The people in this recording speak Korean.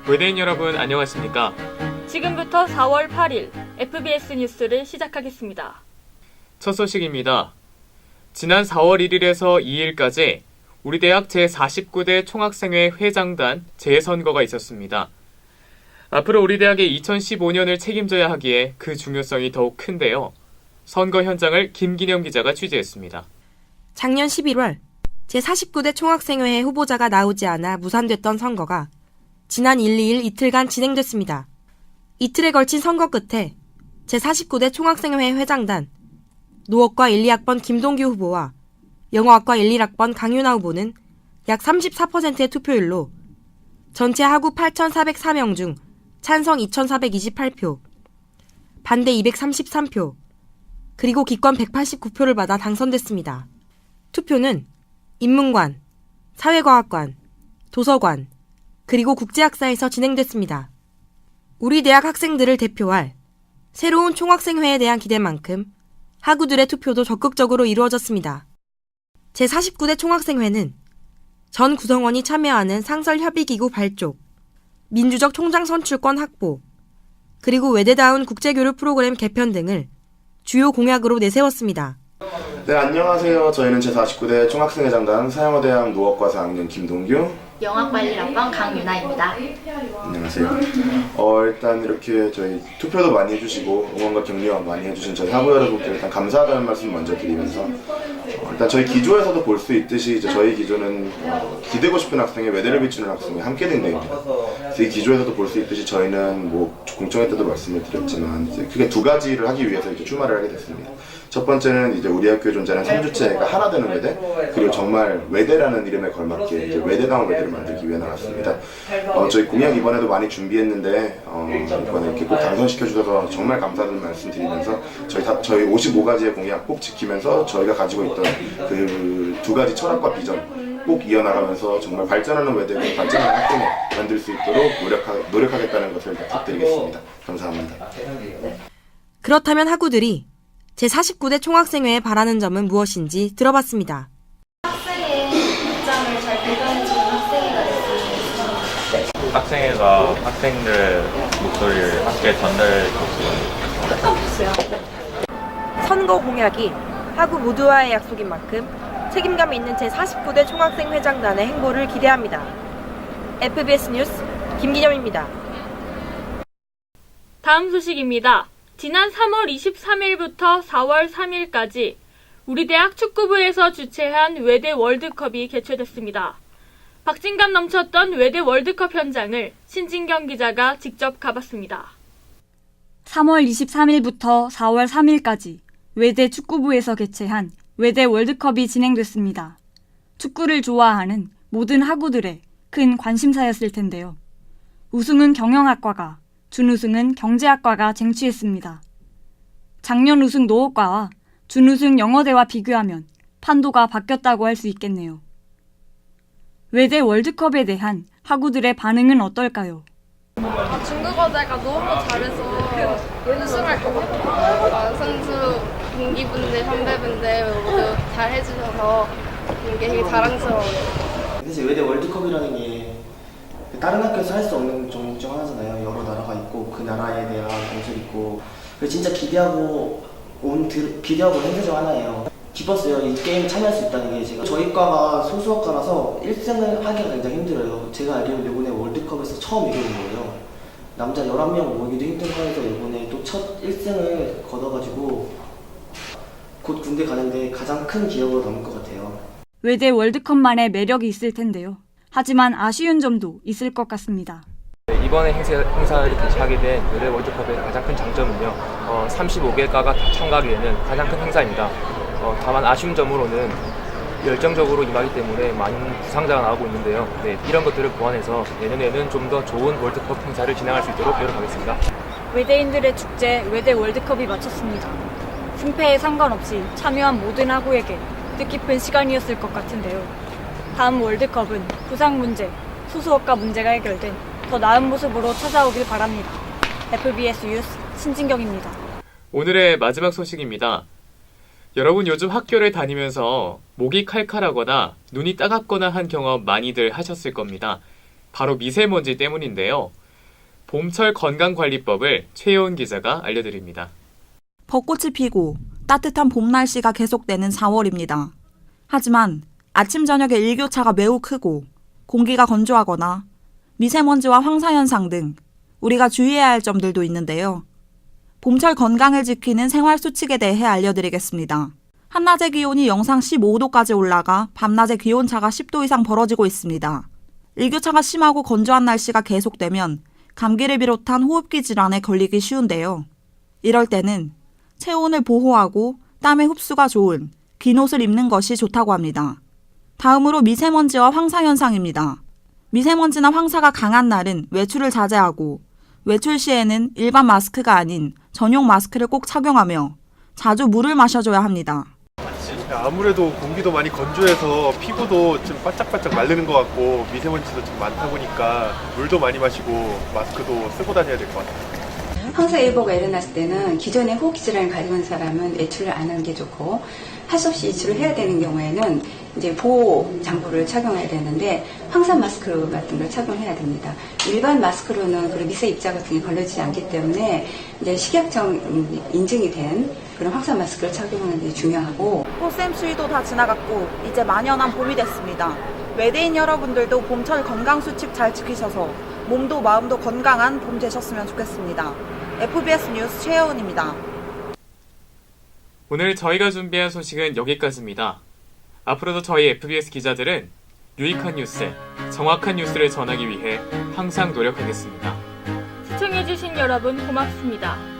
외대인 여러분 안녕하십니까? 지금부터 4월 8일 FBS 뉴스를 시작하겠습니다. 첫 소식입니다. 지난 4월 1일에서 2일까지 우리 대학 제49대 총학생회 회장단 재선거가 있었습니다. 앞으로 우리 대학의 2015년을 책임져야 하기에 그 중요성이 더욱 큰데요. 선거 현장을 김기념 기자가 취재했습니다. 작년 11월 제49대 총학생회 후보자가 나오지 않아 무산됐던 선거가 지난 1, 2일 이틀간 진행됐습니다. 이틀에 걸친 선거 끝에 제49대 총학생회 회장단 노업과 1, 2학번 김동규 후보와 영어학과 1, 1학번 강윤아 후보는 약 34%의 투표율로 전체 하구 8,404명 중 찬성 2,428표, 반대 233표, 그리고 기권 189표를 받아 당선됐습니다. 투표는 인문관, 사회과학관, 도서관, 그리고 국제학사에서 진행됐습니다. 우리 대학 학생들을 대표할 새로운 총학생회에 대한 기대만큼 학우들의 투표도 적극적으로 이루어졌습니다. 제49대 총학생회는 전 구성원이 참여하는 상설협의기구 발족, 민주적 총장 선출권 확보, 그리고 외대다운 국제교류 프로그램 개편 등을 주요 공약으로 내세웠습니다. 네, 안녕하세요. 저희는 제49대 총학생회장단 서영어대학 노업과 4학년 김동규, 영어학과 1학번 강윤아입니다. 안녕하세요. 일단 이렇게 저희 투표도 많이 해주시고 응원과 격려 많이 해주신 저희 학우 여러분께 일단 감사하다는 말씀 먼저 드리면서 일단 저희 기조에서도 볼 수 있듯이 이제 저희 기조는 기대고 싶은 학생의 외대를 비추는 학생이 함께 된다입니다. 그래서 이 기조에서도 볼 수 있듯이 저희는 공청회 때도 말씀을 드렸지만 이제 크게 두 가지를 하기 위해서 이제 출마를 하게 됐습니다. 첫 번째는 이제 우리 학교에 존재하는 3주체가 하나 되는 외대, 그리고 정말 외대라는 이름에 걸맞게 이제 외대다운 외대를 만들기 위해 나왔습니다. 저희 공약 이번에도 많이 준비했는데 이번에 이렇게 꼭 당선시켜 주셔서 정말 감사드리는 말씀 드리면서 저희 55가지의 공약 꼭 지키면서 저희가 가지고 있던 그 두 가지 철학과 비전 꼭 이어나가면서 정말 발전하는 외대를 발전하는 학생을 만들 수 있도록 노력하겠다는 것을 부탁드리겠습니다. 감사합니다. 그렇다면 학우들이 제49대 총학생회에 바라는 점은 무엇인지 들어봤습니다. 학생의 입장을 잘 대변해주는 학생회가 됐으면 좋겠습니다. 학생회가 학생들의 목소리를 함께 전달해줬으면 선거 공약이 학우 모두와의 약속인 만큼 책임감 있는 제49대 총학생회장단의 행보를 기대합니다. FBS 뉴스 김기념입니다. 다음 소식입니다. 지난 3월 23일부터 4월 3일까지 우리 대학 축구부에서 주최한 외대 월드컵이 개최됐습니다. 박진감 넘쳤던 외대 월드컵 현장을 신진경 기자가 직접 가봤습니다. 3월 23일부터 4월 3일까지 외대 축구부에서 개최한 외대 월드컵이 진행됐습니다. 축구를 좋아하는 모든 학우들의 큰 관심사였을 텐데요. 우승은 경영학과가, 준우승은 경제학과가 쟁취했습니다. 작년 우승 노업과와 준우승 영어대와 비교하면 판도가 바뀌었다고 할 수 있겠네요. 외대 월드컵에 대한 학우들의 반응은 어떨까요? 중국어대가 너무 잘해서 우승할 것 같아요. 선수 동기분들, 선배분들 모두 잘 해주셔서 이게 되게 자랑스러워요. 사실 외대 월드컵이라는 게 다른 학교에서 할 수 없는 종목 중 하나잖아요. 여러 나라가 있고 그 나라에 대한 공식이 있고 진짜 기대하고 행사 중 하나예요. 기뻤어요. 이 게임 참여할 수 있다는 게. 저희 과가 소수학과라서 1승을 하기가 굉장히 힘들어요. 제가 알기로는 이번에 월드컵에서 처음 이기는 거예요. 남자 11명 모이기도 힘든 과에서 이번에 또 첫 1승을 거둬가지고 곧 군대 가는데 가장 큰 기억으로 남을 것 같아요. 외대 월드컵만의 매력이 있을 텐데요. 하지만 아쉬운 점도 있을 것 같습니다. 이번에 행사를 개최하게 된 외대 월드컵의 가장 큰 장점은요. 35개과가 다 참가하기에는 가장 큰 행사입니다. 다만 아쉬운 점으로는 열정적으로 임하기 때문에 많은 부상자가 나오고 있는데요. 이런 것들을 보완해서 내년에는 좀 더 좋은 월드컵 행사를 진행할 수 있도록 노력하겠습니다. 외대인들의 축제 외대 월드컵이 마쳤습니다. 승패에 상관없이 참여한 모든 학우에게 뜻깊은 시간이었을 것 같은데요. 다음 월드컵은 부상 문제, 소수학과 문제가 해결된 더 나은 모습으로 찾아오길 바랍니다. FBS 뉴스 신진경입니다. 오늘의 마지막 소식입니다. 여러분 요즘 학교를 다니면서 목이 칼칼하거나 눈이 따갑거나 한 경험 많이들 하셨을 겁니다. 바로 미세먼지 때문인데요. 봄철 건강관리법을 최혜원 기자가 알려드립니다. 벚꽃이 피고 따뜻한 봄 날씨가 계속되는 4월입니다. 하지만 아침 저녁에 일교차가 매우 크고 공기가 건조하거나 미세먼지와 황사현상 등 우리가 주의해야 할 점들도 있는데요. 봄철 건강을 지키는 생활 수칙에 대해 알려드리겠습니다. 한낮의 기온이 영상 15도까지 올라가 밤낮의 기온차가 10도 이상 벌어지고 있습니다. 일교차가 심하고 건조한 날씨가 계속되면 감기를 비롯한 호흡기 질환에 걸리기 쉬운데요. 이럴 때는 체온을 보호하고 땀의 흡수가 좋은 긴 옷을 입는 것이 좋다고 합니다. 다음으로 미세먼지와 황사 현상입니다. 미세먼지나 황사가 강한 날은 외출을 자제하고 외출 시에는 일반 마스크가 아닌 전용 마스크를 꼭 착용하며 자주 물을 마셔줘야 합니다. 아무래도 공기도 많이 건조해서 피부도 좀 바짝바짝 마르는 것 같고 미세먼지도 좀 많다 보니까 물도 많이 마시고 마스크도 쓰고 다녀야 될 것 같아요. 황사일보가 일어났을 때는 기존에 호흡기 질환을 가지고 있는 사람은 외출을 안 하는 게 좋고 할 수 없이 외출을 해야 되는 경우에는 이제 보호 장구를 착용해야 되는데 황사 마스크 같은 걸 착용해야 됩니다. 일반 마스크로는 그런 미세 입자 같은 게 걸려지지 않기 때문에 이제 식약청 인증이 된 그런 황사 마스크를 착용하는 게 중요하고 꽃샘 추위도 다 지나갔고 이제 만연한 봄이 됐습니다. 외대인 여러분들도 봄철 건강 수칙 잘 지키셔서 몸도 마음도 건강한 봄 되셨으면 좋겠습니다. FBS 뉴스 최혜원입니다. 오늘 저희가 준비한 소식은 여기까지입니다. 앞으로도 저희 FBS 기자들은 유익한 뉴스, 정확한 뉴스를 전하기 위해 항상 노력하겠습니다. 시청해주신 여러분 고맙습니다.